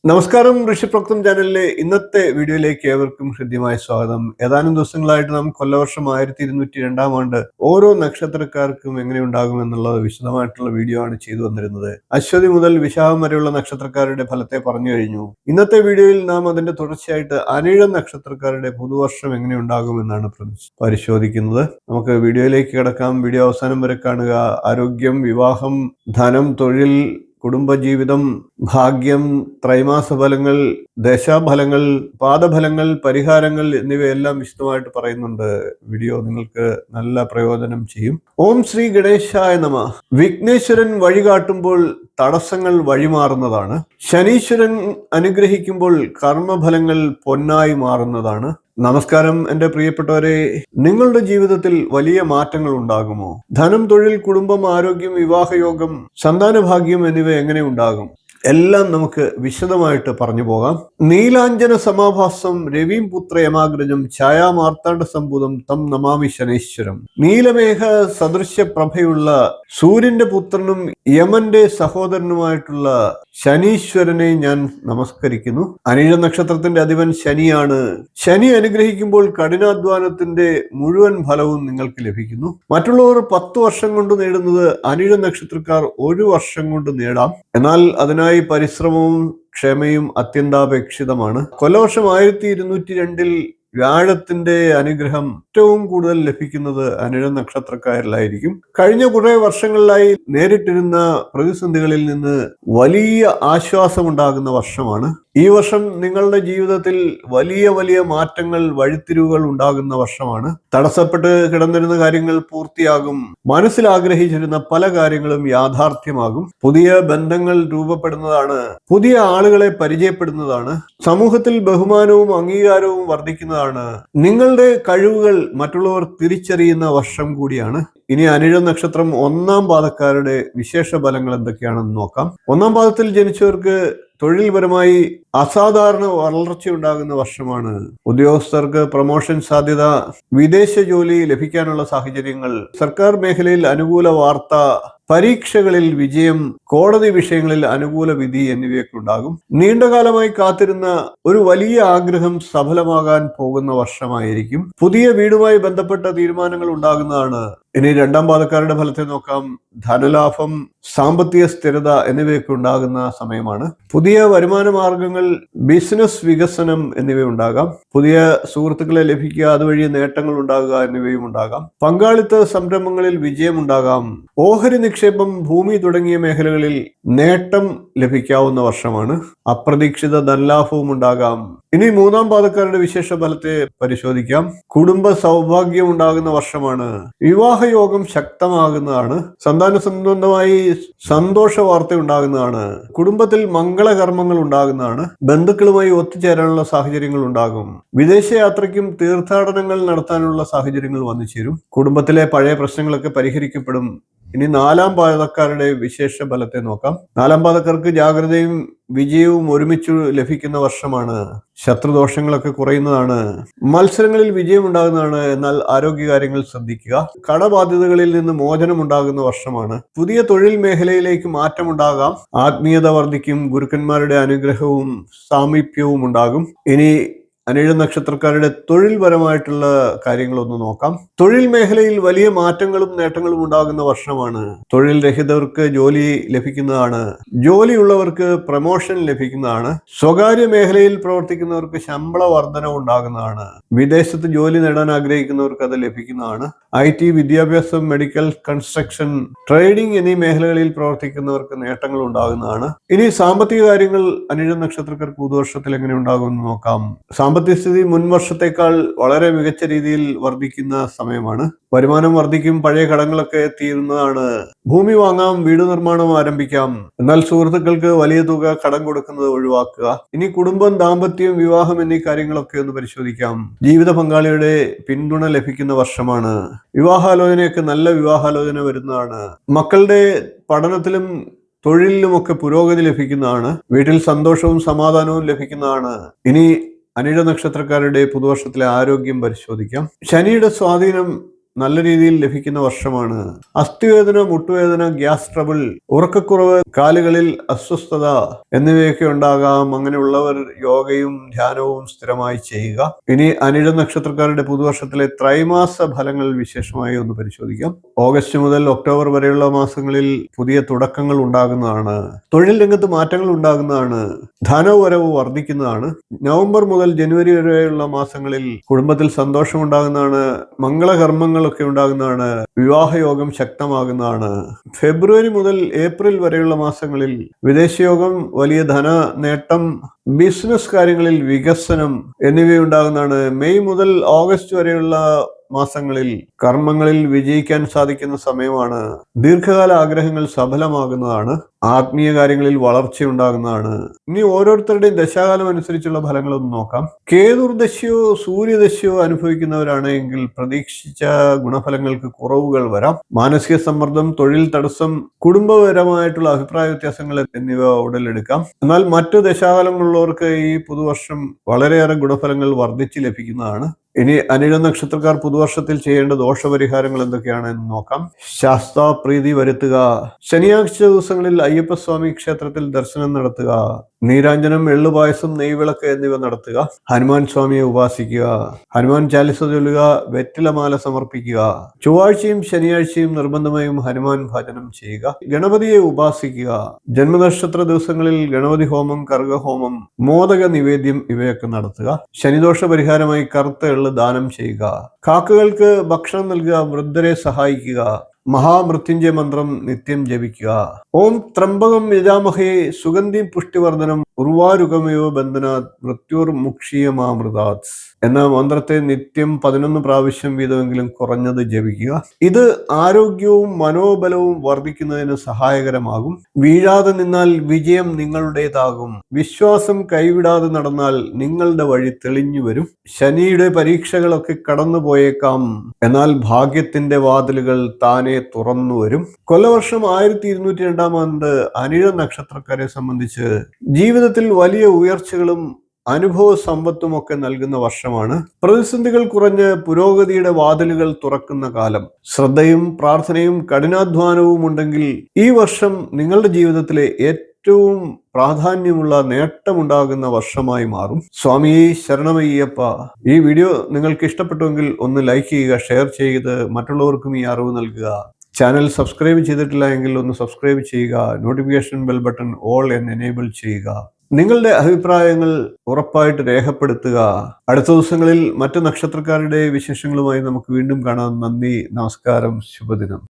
നമസ്കാരം. ഋഷിപ്രക്തം ചാനലിലെ ഇന്നത്തെ വീഡിയോയിലേക്ക് ഏവർക്കും ഹൃദ്യമായ സ്വാഗതം. ഏതാനും ദിവസങ്ങളായിട്ട് നാം കൊല്ലവർഷം 1202 ആണ്ട് ഓരോ നക്ഷത്രക്കാർക്കും എങ്ങനെ ഉണ്ടാകും എന്നുള്ളത് വിശദമായിട്ടുള്ള വീഡിയോ ആണ് ചെയ്തു വന്നിരുന്നത്. അശ്വതി മുതൽ വിശാഖം വരെയുള്ള നക്ഷത്രക്കാരുടെ ഫലത്തെ പറഞ്ഞു കഴിഞ്ഞു. ഇന്നത്തെ വീഡിയോയിൽ നാം അതിന്റെ തുടർച്ചയായിട്ട് അനിഴം നക്ഷത്രക്കാരുടെ പുതുവർഷം എങ്ങനെ ഉണ്ടാകും എന്നാണ് പരിശോധിക്കുന്നത്. നമുക്ക് വീഡിയോയിലേക്ക് കിടക്കാം. വീഡിയോ അവസാനം വരെ കാണുക. ആരോഗ്യം, വിവാഹം, ധനം, തൊഴിൽ, കുടുംബജീവിതം, ഭാഗ്യം, ത്രൈമാസ ഫലങ്ങൾ, ദശാഫലങ്ങൾ, പാദഫലങ്ങൾ, പരിഹാരങ്ങൾ എന്നിവയെല്ലാം വിശദമായിട്ട് പറയുന്നുണ്ട്. വീഡിയോ നിങ്ങൾക്ക് നല്ല പ്രയോജനം ചെയ്യും. ഓം ശ്രീ ഗണേശായ നമഃ. വിഘ്നേശ്വരൻ വഴികാട്ടുമ്പോൾ തടസ്സങ്ങൾ വഴിമാറുന്നതാണ്. ശനീശ്വരൻ അനുഗ്രഹിക്കുമ്പോൾ കർമ്മഫലങ്ങൾ പൊന്നായി മാറുന്നതാണ്. നമസ്കാരം എൻ്റെ പ്രിയപ്പെട്ടവരെ. നിങ്ങളുടെ ജീവിതത്തിൽ വലിയ മാറ്റങ്ങൾ ഉണ്ടാകുമോ? ധനം, തൊഴിൽ, കുടുംബം, ആരോഗ്യം, വിവാഹയോഗം, സന്താനഭാഗ്യം എന്നിവ എങ്ങനെ ഉണ്ടാകും? എല്ലാം നമുക്ക് വിശദമായിട്ട് പറഞ്ഞു പോകാം. നീലാഞ്ജന സമാഭാസം രവിം പുത്ര യമാഗ്രജം ഛായാമാർത്താണ്ഡ സംഭൂതം തം നമാമി ശനീശ്വരം. നീലമേഘ സദൃശ്യ പ്രഭയുള്ള സൂര്യന്റെ പുത്രനും യമന്റെ സഹോദരനുമായിട്ടുള്ള ശനീശ്വരനെ ഞാൻ നമസ്കരിക്കുന്നു. അനിഴ നക്ഷത്രത്തിന്റെ അധിപൻ ശനിയാണ്. ശനി അനുഗ്രഹിക്കുമ്പോൾ കഠിനാധ്വാനത്തിന്റെ മുഴുവൻ ഫലവും നിങ്ങൾക്ക് ലഭിക്കുന്നു. മറ്റുള്ളവർ 10 വർഷം കൊണ്ട് നേടുന്നത് അനിഴ നക്ഷത്രക്കാർ 1 വർഷം കൊണ്ട് നേടാം. എന്നാൽ അതിനായി പരിശ്രമവും ക്ഷമയും അത്യന്താപേക്ഷിതമാണ്. കൊല്ലവർഷം 1202 വ്യാഴത്തിന്റെ അനുഗ്രഹം ഏറ്റവും കൂടുതൽ ലഭിക്കുന്നത് അനിഴ നക്ഷത്രക്കാരിലായിരിക്കും. കഴിഞ്ഞ കുറെ വർഷങ്ങളിലായി നേരിട്ടിരുന്ന പ്രതിസന്ധികളിൽ നിന്ന് വലിയ ആശ്വാസമുണ്ടാകുന്ന വർഷമാണ് ഈ വർഷം. നിങ്ങളുടെ ജീവിതത്തിൽ വലിയ വലിയ മാറ്റങ്ങൾ, വഴിത്തിരിവുകൾ ഉണ്ടാകുന്ന വർഷമാണ്. തടസ്സപ്പെട്ട് കിടന്നിരുന്ന കാര്യങ്ങൾ പൂർത്തിയാകും. മനസ്സിൽ ആഗ്രഹിച്ചിരുന്ന പല കാര്യങ്ങളും യാഥാർത്ഥ്യമാകും. പുതിയ ബന്ധങ്ങൾ രൂപപ്പെടുന്നതാണ്. പുതിയ ആളുകളെ പരിചയപ്പെടുന്നതാണ്. സമൂഹത്തിൽ ബഹുമാനവും അംഗീകാരവും വർദ്ധിക്കുന്നതാണ്. നിങ്ങളുടെ കഴിവുകൾ മറ്റുള്ളവർ തിരിച്ചറിയുന്ന വർഷം കൂടിയാണ്. ഇനി അനിഴ നക്ഷത്രം 1-ാം പാദക്കാരുടെ വിശേഷ ഫലങ്ങൾ എന്തൊക്കെയാണെന്ന് നോക്കാം. 1-ാം പാദത്തിൽ ജനിച്ചവർക്ക് തൊഴിൽപരമായി അസാധാരണ വളർച്ച ഉണ്ടാകുന്ന വർഷമാണ്. ഉദ്യോഗസ്ഥർക്ക് പ്രൊമോഷൻ സാധ്യത, വിദേശ ജോലി ലഭിക്കാനുള്ള സാഹചര്യങ്ങൾ, സർക്കാർ മേഖലയിൽ അനുകൂല വാർത്ത, പരീക്ഷകളിൽ വിജയം, കോടതി വിഷയങ്ങളിൽ അനുകൂല വിധി എന്നിവയൊക്കെ ഉണ്ടാകും. നീണ്ടകാലമായി കാത്തിരുന്ന ഒരു വലിയ ആഗ്രഹം സഫലമാകാൻ പോകുന്ന വർഷമായിരിക്കും. പുതിയ വീടുമായി ബന്ധപ്പെട്ട തീരുമാനങ്ങൾ ഉണ്ടാകുന്നതാണ്. ഇനി 2-ാം പാദക്കാരുടെ ഫലത്തെ നോക്കാം. ധനലാഭം, സാമ്പത്തിക സ്ഥിരത എന്നിവയൊക്കെ ഉണ്ടാകുന്ന സമയമാണ്. പുതിയ വരുമാന മാർഗങ്ങൾ, ബിസിനസ് വികസനം എന്നിവ ഉണ്ടാകാം. പുതിയ സുഹൃത്തുക്കളെ ലഭിക്കുക, അതുവഴി നേട്ടങ്ങൾ ഉണ്ടാകുക എന്നിവയും ഉണ്ടാകാം. പങ്കാളിത്ത സംരംഭങ്ങളിൽ വിജയമുണ്ടാകാം. ഓഹരി നിക്ഷേപം, ഭൂമി തുടങ്ങിയ മേഖലകളിൽ നേട്ടം ലഭിക്കാവുന്ന വർഷമാണ്. അപ്രതീക്ഷിത ധനലാഭവും ഉണ്ടാകാം. ഇനി 3-ാം പാദക്കാരുടെ വിശേഷ ഫലത്തെ പരിശോധിക്കാം. കുടുംബ സൗഭാഗ്യം ഉണ്ടാകുന്ന വർഷമാണ്. വിവാഹയോഗം ശക്തമാകുന്നതാണ്. സന്താന സംബന്ധമായി സന്തോഷ വാർത്ത ഉണ്ടാകുന്നതാണ്. കുടുംബത്തിൽ മംഗളകർമ്മങ്ങൾ ഉണ്ടാകുന്നതാണ്. ബന്ധുക്കളുമായി ഒത്തുചേരാനുള്ള സാഹചര്യങ്ങൾ ഉണ്ടാകും. വിദേശയാത്രയ്ക്കും തീർത്ഥാടനങ്ങൾ നടത്താനുള്ള സാഹചര്യങ്ങൾ വന്നു ചേരും. കുടുംബത്തിലെ പഴയ പ്രശ്നങ്ങളൊക്കെ പരിഹരിക്കപ്പെടും. ഇനി 4-ാം പാദക്കാരുടെ വിശേഷ ഫലത്തെ നോക്കാം. 4-ാം പാദക്കാർക്ക് ജാഗ്രതയും വിജയവും ഒരുമിച്ച് ലഭിക്കുന്ന വർഷമാണ്. ശത്രുദോഷങ്ങളൊക്കെ കുറയുന്നതാണ്. മത്സരങ്ങളിൽ വിജയം ഉണ്ടാകുന്നതാണ്. എന്നാൽ ആരോഗ്യകാര്യങ്ങൾ ശ്രദ്ധിക്കുക. കടബാധ്യതകളിൽ നിന്ന് മോചനം ഉണ്ടാകുന്ന വർഷമാണ്. പുതിയ തൊഴിൽ മേഖലയിലേക്ക് മാറ്റമുണ്ടാകാം. ആത്മീയത വർദ്ധിക്കും. ഗുരുക്കന്മാരുടെ അനുഗ്രഹവും സാമീപ്യവും ഉണ്ടാകും. ഇനി അനിഴ നക്ഷത്രക്കാരുടെ തൊഴിൽപരമായിട്ടുള്ള കാര്യങ്ങളൊന്ന് നോക്കാം. തൊഴിൽ മേഖലയിൽ വലിയ മാറ്റങ്ങളും നേട്ടങ്ങളും ഉണ്ടാകുന്ന വർഷമാണ്. തൊഴിൽ രഹിതർക്ക് ജോലി ലഭിക്കുന്നതാണ്. ജോലിയുള്ളവർക്ക് പ്രമോഷൻ ലഭിക്കുന്നതാണ്. സ്വകാര്യ മേഖലയിൽ പ്രവർത്തിക്കുന്നവർക്ക് ശമ്പള വർധന ഉണ്ടാകുന്നതാണ്. വിദേശത്ത് ജോലി നേടാൻ ആഗ്രഹിക്കുന്നവർക്ക് അത് ലഭിക്കുന്നതാണ്. IT, വിദ്യാഭ്യാസം, മെഡിക്കൽ, കൺസ്ട്രക്ഷൻ, ട്രേഡിംഗ് എന്നീ മേഖലകളിൽ പ്രവർത്തിക്കുന്നവർക്ക് നേട്ടങ്ങൾ ഉണ്ടാകുന്നതാണ്. ഇനി സാമ്പത്തിക കാര്യങ്ങൾ അനിഴ നക്ഷത്രക്കാർക്ക് പുതുവർഷത്തിൽ എങ്ങനെ ഉണ്ടാകുമെന്ന് നോക്കാം. സാമ്പത്തിക സ്ഥിതി മുൻ വർഷത്തേക്കാൾ വളരെ മികച്ച രീതിയിൽ വർദ്ധിക്കുന്ന സമയമാണ്. വരുമാനം വർദ്ധിക്കും. പഴയ കടങ്ങളൊക്കെ തീരുന്നതാണ്. ഭൂമി വാങ്ങാം. വീട് നിർമ്മാണം ആരംഭിക്കാം. എന്നാൽ സുഹൃത്തുക്കൾക്ക് വലിയ തുക കടം കൊടുക്കുന്നത് ഒഴിവാക്കുക. ഇനി കുടുംബം, ദാമ്പത്യം, വിവാഹം എന്നീ കാര്യങ്ങളൊക്കെ ഒന്ന് പരിശോധിക്കാം. ജീവിത പങ്കാളിയുടെ പിന്തുണ ലഭിക്കുന്ന വർഷമാണ്. വിവാഹാലോചനയൊക്കെ നല്ല വിവാഹാലോചന വരുന്നതാണ്. മക്കളുടെ പഠനത്തിലും തൊഴിലിലുമൊക്കെ പുരോഗതി ലഭിക്കുന്നതാണ്. വീട്ടിൽ സന്തോഷവും സമാധാനവും ലഭിക്കുന്നതാണ്. ഇനി അനിഴ നക്ഷത്രക്കാരുടെ പുതുവർഷത്തിലെ ആരോഗ്യം പരിശോധിക്കാം. ശനിയുടെ സ്വാധീനം നല്ല രീതിയിൽ ലഭിക്കുന്ന വർഷമാണ്. അസ്ഥിവേദന, മുട്ടുവേദന, ഗ്യാസ് ട്രബിൾ, ഉറക്കക്കുറവ്, കാലുകളിൽ അസ്വസ്ഥത എന്നിവയൊക്കെ ഉണ്ടാകാം. അങ്ങനെയുള്ളവർ യോഗയും ധ്യാനവും സ്ഥിരമായി ചെയ്യുക. ഇനി അനിഴ നക്ഷത്രക്കാരുടെ പുതുവർഷത്തിലെ ത്രൈമാസ ഫലങ്ങൾ വിശേഷമായി ഒന്ന് പരിശോധിക്കാം. ഓഗസ്റ്റ് മുതൽ ഒക്ടോബർ വരെയുള്ള മാസങ്ങളിൽ പുതിയ തുടക്കങ്ങൾ ഉണ്ടാകുന്നതാണ്. തൊഴിൽ രംഗത്ത് മാറ്റങ്ങൾ ഉണ്ടാകുന്നതാണ്. ധനവരവ് വർദ്ധിക്കുന്നതാണ്. നവംബർ മുതൽ ജനുവരി വരെയുള്ള മാസങ്ങളിൽ കുടുംബത്തിൽ സന്തോഷം ഉണ്ടാകുന്നതാണ്. മംഗളകർമ്മങ്ങളൊക്കെ ഉണ്ടാകുന്നതാണ്. വിവാഹയോഗം ശക്തമാകുന്നതാണ്. ഫെബ്രുവരി മുതൽ ഏപ്രിൽ വരെയുള്ള മാസങ്ങളിൽ വിദേശയോഗം, വലിയ ധന നേട്ടം, ബിസിനസ് കാര്യങ്ങളിൽ വികസനം എന്നിവയുണ്ടാകുന്നതാണ്. മെയ് മുതൽ ഓഗസ്റ്റ് വരെയുള്ള മാസങ്ങളിൽ കർമ്മങ്ങളിൽ വിജയിക്കാൻ സാധിക്കുന്ന സമയമാണ്. ദീർഘകാല ആഗ്രഹങ്ങൾ സഫലമാകുന്നതാണ്. ആത്മീയ കാര്യങ്ങളിൽ വളർച്ചയുണ്ടാകുന്നതാണ്. ഇനി ഓരോരുത്തരുടെയും ദശാകാലം അനുസരിച്ചുള്ള ഫലങ്ങളൊന്ന് നോക്കാം. കേതുർദശയോ സൂര്യദശയോ അനുഭവിക്കുന്നവരാണെങ്കിൽ പ്രതീക്ഷിച്ച ഗുണഫലങ്ങൾക്ക് കുറവുകൾ വരാം. മാനസിക സമ്മർദ്ദം, തൊഴിൽ തടസ്സം, കുടുംബപരമായിട്ടുള്ള അഭിപ്രായ വ്യത്യാസങ്ങൾ എന്നിവ ഉടലെടുക്കാം. എന്നാൽ മറ്റു ദശാകാലങ്ങളുള്ളവർക്ക് ഈ പുതുവർഷം വളരെയേറെ ഗുണഫലങ്ങൾ വർദ്ധിച്ചു ലഭിക്കുന്നതാണ്. ഇനി അനിഴ നക്ഷത്രക്കാർ പുതുവർഷത്തിൽ ചെയ്യേണ്ട ദോഷപരിഹാരങ്ങൾ എന്തൊക്കെയാണെന്ന് നോക്കാം. ശാസ്താപ്രീതി വരുത്തുക. ശനിയാഴ്ച ദിവസങ്ങളിൽ അയ്യപ്പസ്വാമി ക്ഷേത്രത്തിൽ ദർശനം നടത്തുക. നീരാഞ്ജനം, എള്ളുപായസം, നെയ്വിളക്ക് എന്നിവ നടത്തുക. ഹനുമാൻ സ്വാമിയെ ഉപാസിക്കുക. ഹനുമാൻ ചാലിസ ചൊല്ലുക. വെറ്റിലമാല സമർപ്പിക്കുക. ചൊവ്വാഴ്ചയും ശനിയാഴ്ചയും നിർബന്ധമായും ഹനുമാൻ ഭജനം ചെയ്യുക. ഗണപതിയെ ഉപാസിക്കുക. ജന്മനക്ഷത്ര ദിവസങ്ങളിൽ ഗണപതി ഹോമം, കർഗഹോമം, മോദക നിവേദ്യം ഇവയൊക്കെ നടത്തുക. ശനിദോഷ പരിഹാരമായി കറുത്ത എള്ള് ദാനം ചെയ്യുക. കാക്കകൾക്ക് ഭക്ഷണം നൽകുക. വൃദ്ധരെ സഹായിക്കുക. മഹാമൃത്യുഞ്ജയ മന്ത്രം നിത്യം ജപിക്കുക. ഓം ത്രംബകം യജാമഹേ സുഗന്ധിം പുഷ്ടിവർദ്ധനം ഉർവാരുകമയോ ബന്ധനാത് മൃത്യുർമുക്ഷീയമാമൃതാത് എന്ന മന്ത്രത്തെ നിത്യം 11 പ്രാവശ്യം വീതമെങ്കിലും കുറഞ്ഞത് ജപിക്കുക. ഇത് ആരോഗ്യവും മനോബലവും വർദ്ധിക്കുന്നതിന് സഹായകരമാകും. വീഴാതെ നിന്നാൽ വിജയം നിങ്ങളുടേതാകും. വിശ്വാസം കൈവിടാതെ നടന്നാൽ നിങ്ങളുടെ വഴി തെളിഞ്ഞു വരും. ശനിയുടെ പരീക്ഷകളൊക്കെ കടന്നു പോയേക്കാം, എന്നാൽ ഭാഗ്യത്തിന്റെ വാതിലുകൾ താനെ തുറന്നു വരും. കൊല്ലവർഷം 1202 ആണ്ട് അനിഴ നക്ഷത്രക്കാരെ സംബന്ധിച്ച് ജീവിതത്തിൽ വലിയ ഉയർച്ചകളും അനുഭവ സമ്പത്തും ഒക്കെ നൽകുന്ന വർഷമാണ്. പ്രതിസന്ധികൾ കുറഞ്ഞ് പുരോഗതിയുടെ വാതിലുകൾ തുറക്കുന്ന കാലം. ശ്രദ്ധയും പ്രാർത്ഥനയും കഠിനാധ്വാനവും ഉണ്ടെങ്കിൽ ഈ വർഷം നിങ്ങളുടെ ജീവിതത്തിലെ ഏറ്റവും പ്രാധാന്യമുള്ള നേട്ടമുണ്ടാകുന്ന വർഷമായി മാറും. സ്വാമി ശരണമയ്യപ്പ. ഈ വീഡിയോ നിങ്ങൾക്ക് ഇഷ്ടപ്പെട്ടുവെങ്കിൽ ഒന്ന് ലൈക്ക് ചെയ്യുക, ഷെയർ ചെയ്ത് മറ്റുള്ളവർക്കും ഈ അറിവ് നൽകുക. ചാനൽ സബ്സ്ക്രൈബ് ചെയ്തിട്ടില്ല എങ്കിൽ ഒന്ന് സബ്സ്ക്രൈബ് ചെയ്യുക. നോട്ടിഫിക്കേഷൻ ബെൽ ബട്ടൺ ഓൾ എന്ന് എനേബിൾ ചെയ്യുക. നിങ്ങളുടെ അഭിപ്രായങ്ങൾ ഉറപ്പായിട്ട് രേഖപ്പെടുത്തുക. അടുത്ത ദിവസങ്ങളിൽ മറ്റു നക്ഷത്രക്കാരുടെ വിശേഷങ്ങളുമായി നമുക്ക് വീണ്ടും കാണാം. നന്ദി, നമസ്കാരം, ശുഭദിനം.